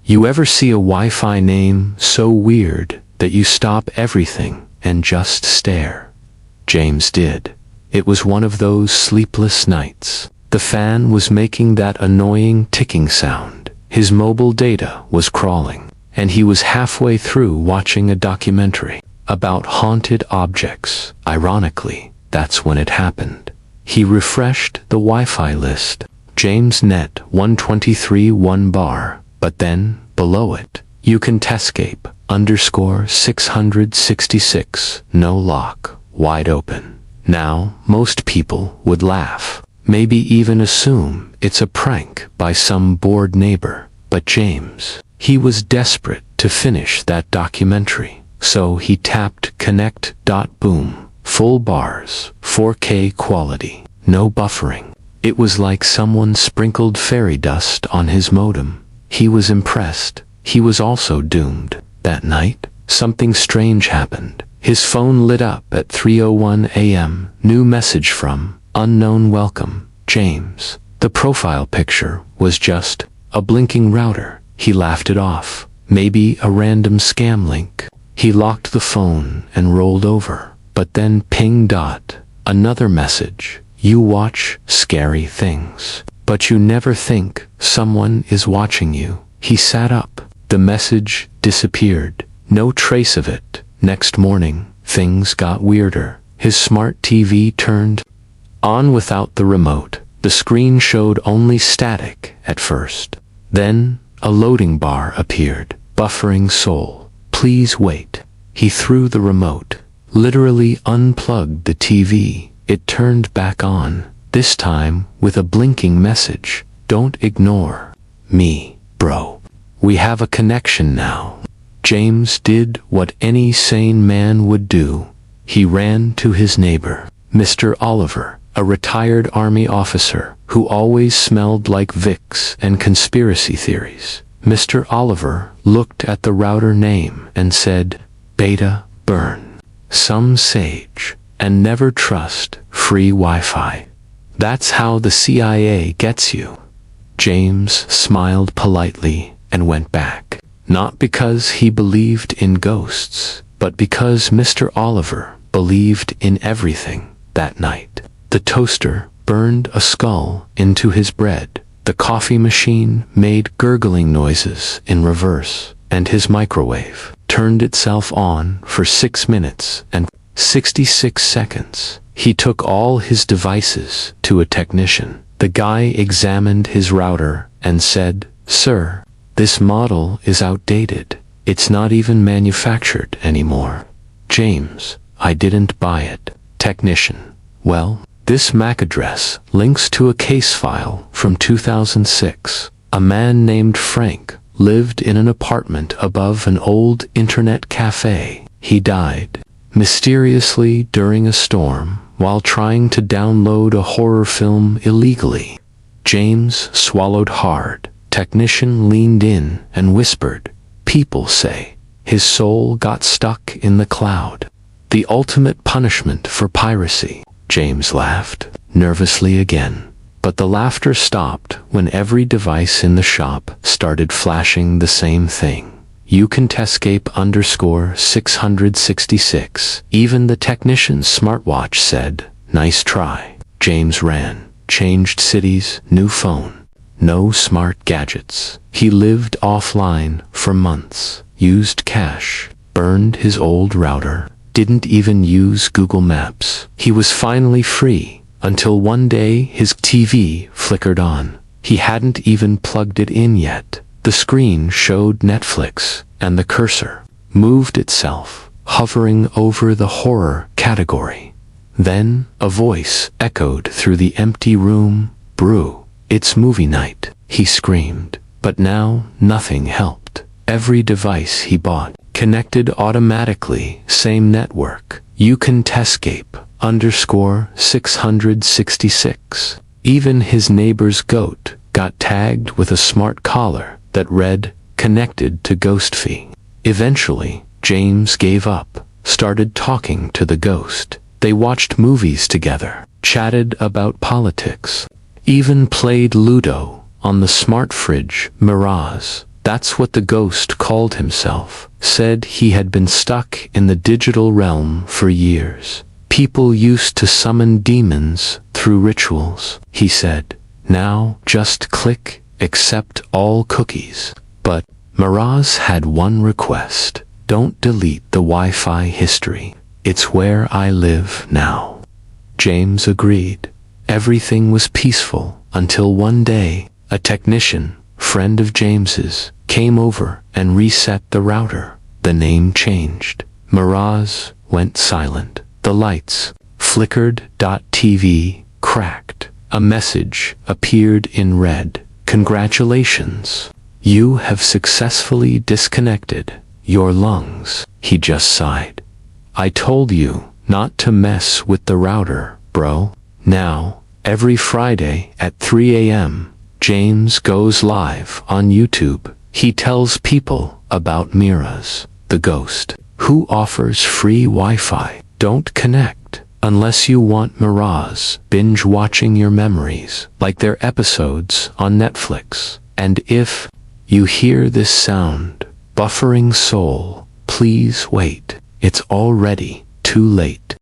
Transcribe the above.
You ever see a Wi-Fi name so weird that you stop everything and just stare? James did. It was one of those sleepless nights. The fan was making that annoying ticking sound. His mobile data was crawling, and he was halfway through watching a documentary about haunted objects. Ironically, that's when it happened. He refreshed the Wi-Fi list. James net 123 1 bar, but then, below it, you can escape _666, no lock, wide open. Now, most people would laugh, maybe even assume it's a prank by some bored neighbor, but James, he was desperate to finish that documentary, so he tapped connect. Boom, full bars, 4K quality, no buffering. It was like someone sprinkled fairy dust on his modem. He was impressed. He was also doomed. That night, something strange happened. His phone lit up at 3:01 a.m. New message from unknown. Welcome, James. The profile picture was just a blinking router. He laughed it off. Maybe a random scam link. He locked the phone and rolled over. But then ping. Another message. You watch scary things, but you never think someone is watching you. He sat up. The message disappeared. No trace of it. Next morning, things got weirder. His smart TV turned on without the remote. The screen showed only static at first. Then, a loading bar appeared. Buffering soul. Please wait. He threw the remote. Literally unplugged the TV. It turned back on, this time with a blinking message. Don't ignore me, bro. We have a connection now. James did what any sane man would do. He ran to his neighbor, Mr. Oliver, a retired army officer who always smelled like Vicks and conspiracy theories. Mr. Oliver looked at the router name and said, Beta, burn. Some sage. And never trust free Wi-Fi. That's how the CIA gets you. James smiled politely and went back. Not because he believed in ghosts, but because Mr. Oliver believed in everything that night. The toaster burned a skull into his bread. The coffee machine made gurgling noises in reverse, and his microwave turned itself on for 6 minutes and 66 seconds. He took all his devices to a technician. The guy examined his router and said, Sir, this model is outdated. It's not even manufactured anymore. James, I didn't buy it. Technician, well, this MAC address links to a case file from 2006. A man named Frank lived in an apartment above an old internet cafe. He died mysteriously during a storm while trying to download a horror film illegally. James swallowed hard. Technician leaned in and whispered, People say his soul got stuck in the cloud. The ultimate punishment for piracy. James laughed nervously again. But the laughter stopped when every device in the shop started flashing the same thing. You can escape _666. Even the technician's smartwatch said, Nice try. James ran, changed cities, new phone. No smart gadgets. He lived offline for months, used cash, burned his old router, didn't even use Google Maps. He was finally free, until one day his TV flickered on. He hadn't even plugged it in yet. The screen showed Netflix, and the cursor moved itself, hovering over the horror category. Then, a voice echoed through the empty room, Brew, it's movie night, he screamed. But now, nothing helped. Every device he bought connected automatically, same network. You can escape _666. Even his neighbor's goat got tagged with a smart collar that read, connected to Ghostfy. Eventually, James gave up, started talking to the ghost. They watched movies together, chatted about politics, even played Ludo on the smart fridge Mirage. That's what the ghost called himself. Said he had been stuck in the digital realm for years. People used to summon demons through rituals, he said. Now just click accept all cookies. But Miraz had one request. Don't delete the Wi-Fi history. It's where I live now. James agreed. Everything was peaceful until one day, a technician, friend of James's, came over and reset the router. The name changed. Miraz went silent. The lights flickered. TV cracked. A message appeared in red. Congratulations. You have successfully disconnected your lungs. He just sighed. I told you not to mess with the router, bro. Now, every Friday at 3 a.m., James goes live on YouTube. He tells people about Miraz, the ghost, who offers free Wi-Fi. Don't connect unless you want Miraz binge watching your memories like their episodes on Netflix. And if you hear this sound, buffering soul, please wait. It's already too late.